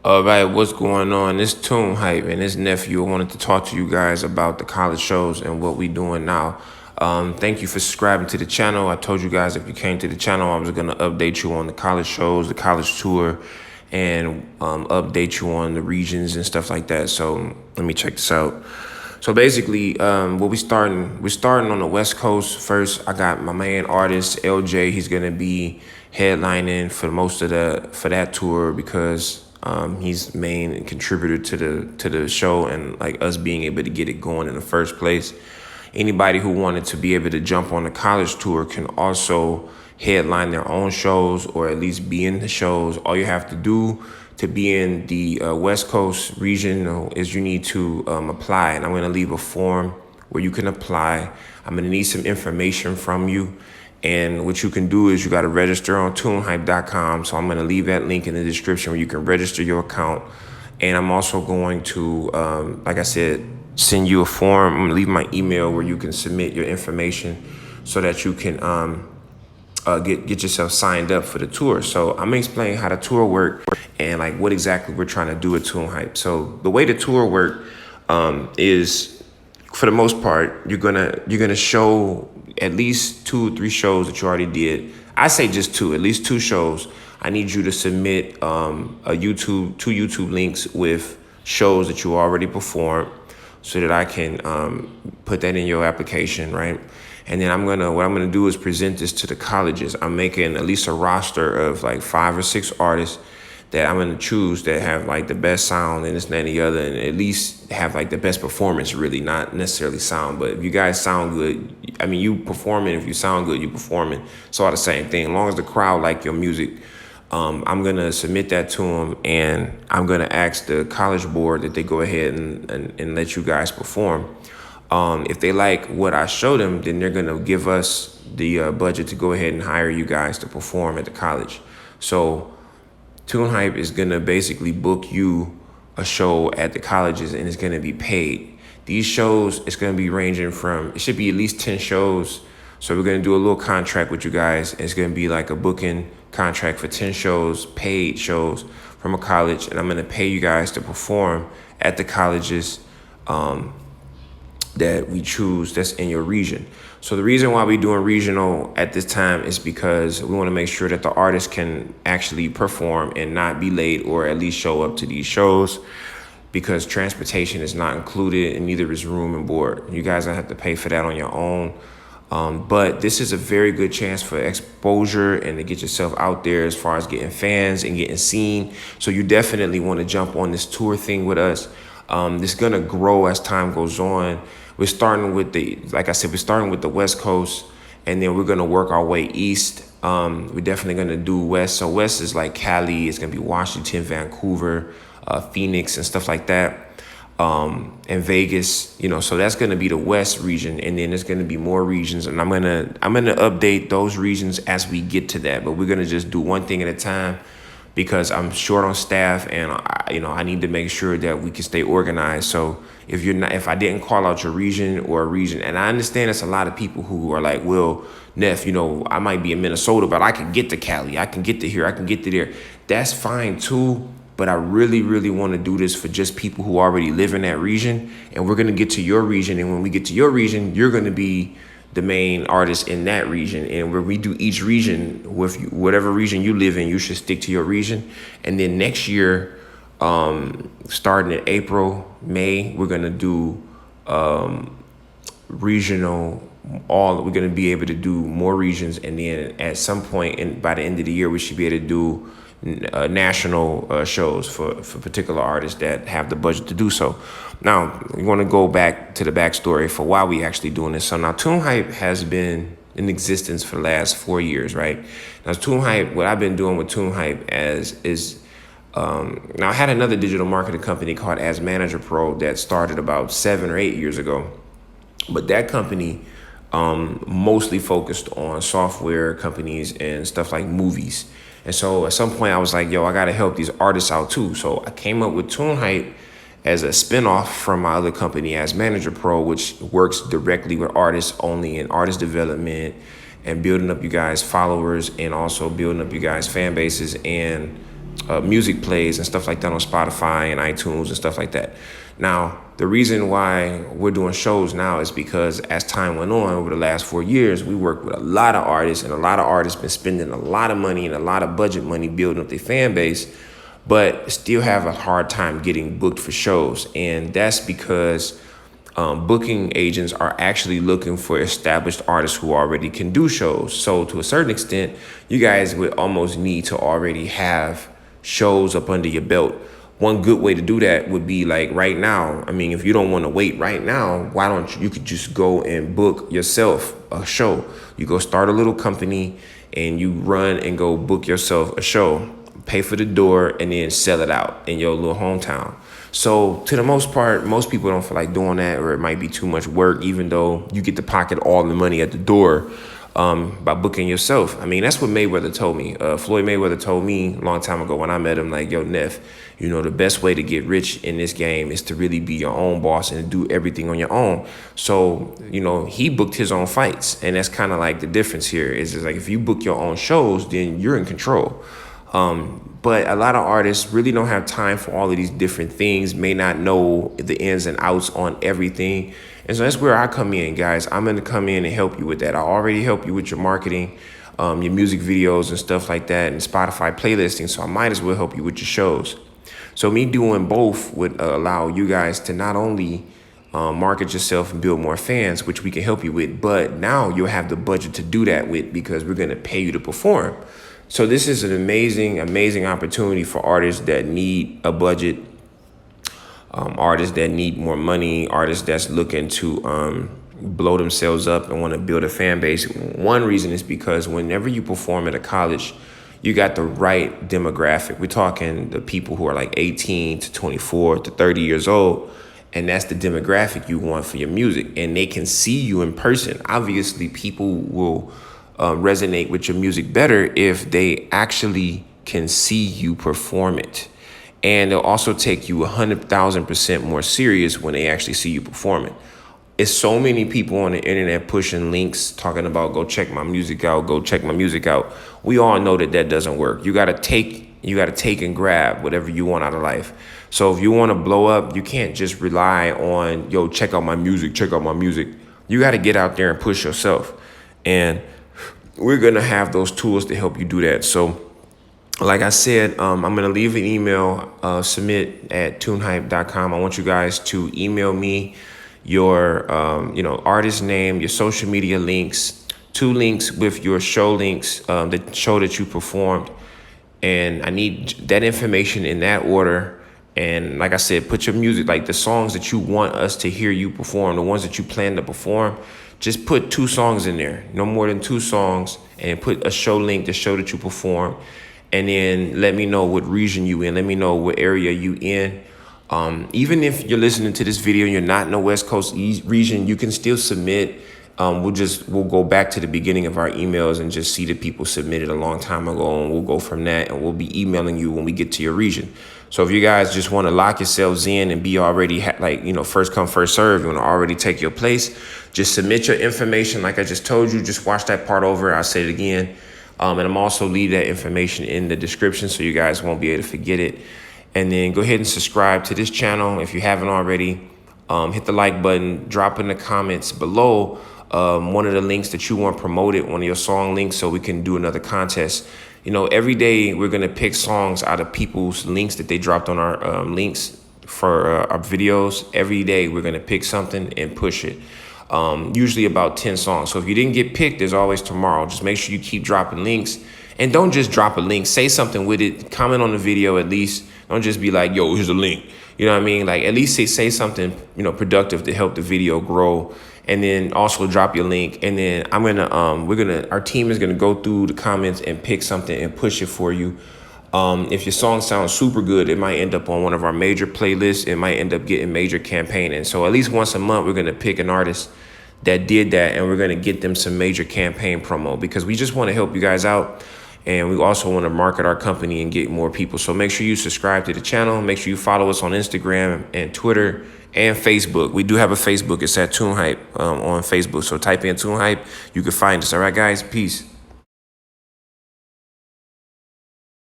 All right, what's going on? It's Tune Hype and his nephew. I wanted to talk to you guys about the college shows and what we doing now. Thank you for subscribing to the channel. I told you guys if you came to the channel, I was gonna update you on the college shows, the college tour, and update you on the regions and stuff like that. So let me check this out. So basically, what we're starting on the West Coast first. I got my main artist LJ. He's gonna be headlining for most of for that tour because he's main contributor to the show and like us being able to get it going in the first place. Anybody who wanted to be able to jump on the college tour can also headline their own shows or at least be in the shows. All you have to do to be in the West Coast region is you need to apply. And I'm going to leave a form where you can apply. I'm going to need some information from you. And what you can do is you got to register on tunehype.com. So I'm going to leave that link in the description where you can register your account. And I'm also going to, like I said, send you a form. I'm going to leave my email where you can submit your information so that you can get yourself signed up for the tour. So I'm gonna explain how the tour work and like what exactly we're trying to do at Tune Hype. So the way the tour work is, for the most part, you're gonna show at least 2 or 3 shows that you already did. I say just 2, at least 2 shows. I need you to submit two YouTube links with shows that you already performed, so that I can put that in your application, right? And then what I'm gonna do is present this to the colleges. I'm making at least a roster of like 5 or 6 artists that I'm gonna choose that have like the best sound and this and that and the other, and at least have like the best performance, really, not necessarily sound. But if you guys sound good, I mean, you performing. If you sound good, you performing. It's all the same thing. As long as the crowd like your music, I'm gonna submit that to them, and I'm gonna ask the college board that they go ahead and let you guys perform. If they like what I show them, then they're gonna give us the budget to go ahead and hire you guys to perform at the college. So Tune Hype is gonna basically book you a show at the colleges, and it's gonna be paid. These shows, it's gonna be ranging from, it should be at least 10 shows. So we're gonna do a little contract with you guys. It's gonna be like a booking contract for 10 shows, paid shows from a college, and I'm gonna pay you guys to perform at the colleges that we choose that's in your region. So the reason why we're doing regional at this time is because we want to make sure that the artist can actually perform and not be late, or at least show up to these shows, because transportation is not included and neither is room and board. You guys don't have to pay for that on your own. But this is a very good chance for exposure and to get yourself out there as far as getting fans and getting seen. So you definitely want to jump on this tour thing with us. It's going to grow as time goes on. We're starting with like I said, we're starting with the West Coast, and then we're going to work our way east. We're definitely going to do West. So West is like Cali, it's going to be Washington, Vancouver, Phoenix, and stuff like that. And Vegas, so that's going to be the West region, and then there's going to be more regions, and I'm going to update those regions as we get to that. But we're going to just do one thing at a time, because I'm short on staff, and I need to make sure that we can stay organized. So if I didn't call out your region or a region, and I understand there's a lot of people who are like, well, Neff, I might be in Minnesota, but I can get to Cali, I can get to here, I can get to there. That's fine too. But I really, really want to do this for just people who already live in that region. And we're going to get to your region. And when we get to your region, you're going to be the main artist in that region. And where we do each region, with whatever region you live in, you should stick to your region. And then next year, starting in April, May, we're going to do regional. We're going to be able to do more regions. And then at some point, by the end of the year, we should be able to do national shows for particular artists that have the budget to do so. Now, we want to go back to the backstory for why we actually doing this. So now Tune Hype has been in existence for the last 4 years, right? Now Tune Hype, what I've been doing with Tune Hype now I had another digital marketing company called As Manager Pro that started about 7 or 8 years ago. But that company mostly focused on software companies and stuff like movies. And so at some point I was like, yo, I got to help these artists out too. So I came up with Tune Hype as a spinoff from my other company, As Manager Pro, which works directly with artists only in artist development and building up you guys followers, and also building up you guys fan bases and music plays and stuff like that on Spotify and iTunes and stuff like that. Now, the reason why we're doing shows now is because as time went on over the last 4 years, we worked with a lot of artists, and a lot of artists been spending a lot of money and a lot of budget money building up their fan base, but still have a hard time getting booked for shows. And that's because booking agents are actually looking for established artists who already can do shows. So to a certain extent, you guys would almost need to already have shows up under your belt. One good way to do that would be like right now. I mean, if you don't want to wait right now, why don't you could just go and book yourself a show. You go start a little company and you run and go book yourself a show, pay for the door, and then sell it out in your little hometown. So to the most part, most people don't feel like doing that, or it might be too much work, even though you get to pocket all the money at the door by booking yourself. I mean, that's what Mayweather told me. Floyd Mayweather told me a long time ago when I met him, like, yo, Neff, you know, the best way to get rich in this game is to really be your own boss and do everything on your own. So, you know, he booked his own fights. And that's kind of like the difference here is just like if you book your own shows, then you're in control. But a lot of artists really don't have time for all of these different things, may not know the ins and outs on everything. And so that's where I come in, guys. I'm going to come in and help you with that. I already help you with your marketing, your music videos and stuff like that, and Spotify playlisting. So I might as well help you with your shows. So me doing both would allow you guys to not only market yourself and build more fans, which we can help you with, but now you'll have the budget to do that with because we're going to pay you to perform. So this is an amazing, amazing opportunity for artists that need a budget, artists that need more money, artists that's looking to blow themselves up and want to build a fan base. One reason is because whenever you perform at a college, you got the right demographic. We're talking the people who are like 18 to 24 to 30 years old. And that's the demographic you want for your music. And they can see you in person. Obviously, people will resonate with your music better if they actually can see you perform it. And they'll also take you 100,000% more serious when they actually see you perform it. It's so many people on the internet pushing links talking about go check my music out, go check my music out. We all know that that doesn't work. You got to take and grab whatever you want out of life. So if you want to blow up, you can't just rely on, yo, check out my music, check out my music. You got to get out there and push yourself. And we're going to have those tools to help you do that. So like I said, I'm going to leave an email, submit@tunehype.com. I want you guys to email me your, artist name, your social media links, 2 links with your show links, the show that you performed. And I need that information in that order. And like I said, put your music, like the songs that you want us to hear you perform, the ones that you plan to perform, just put 2 songs in there, no more than 2 songs, and put a show link, the show that you perform. And then let me know what region you in. Let me know what area you in. Even if you're listening to this video and you're not in the West Coast region, you can still submit. We'll go back to the beginning of our emails and just see that people submitted a long time ago, and we'll go from that, and we'll be emailing you when we get to your region. So if you guys just want to lock yourselves in and be already first come, first serve, you want to already take your place, just submit your information. Like I just told you, just watch that part over. I'll say it again. And I'm also leave that information in the description so you guys won't be able to forget it. And then go ahead and subscribe to this channel if you haven't already. Hit the like button, drop in the comments below one of the links that you want promoted, one of your song links, so we can do another contest. You know, every day we're going to pick songs out of people's links that they dropped on our links for our videos. Every day we're going to pick something and push it. Usually about 10 songs. So if you didn't get picked, there's always tomorrow. Just make sure you keep dropping links. And don't just drop a link. Say something with it. Comment on the video at least. Don't just be like, yo, here's a link. You know what I mean? Like, at least say something, productive to help the video grow. And then also drop your link. And then our team is gonna go through the comments and pick something and push it for you. If your song sounds super good, it might end up on one of our major playlists. It might end up getting major campaigning. So at least once a month, we're gonna pick an artist that did that, and we're gonna get them some major campaign promo, because we just want to help you guys out. And we also want to market our company and get more people. So make sure you subscribe to the channel. Make sure you follow us on Instagram and Twitter and Facebook. We do have a Facebook. It's at Tune Hype on Facebook. So type in Tune Hype. You can find us. All right, guys. Peace.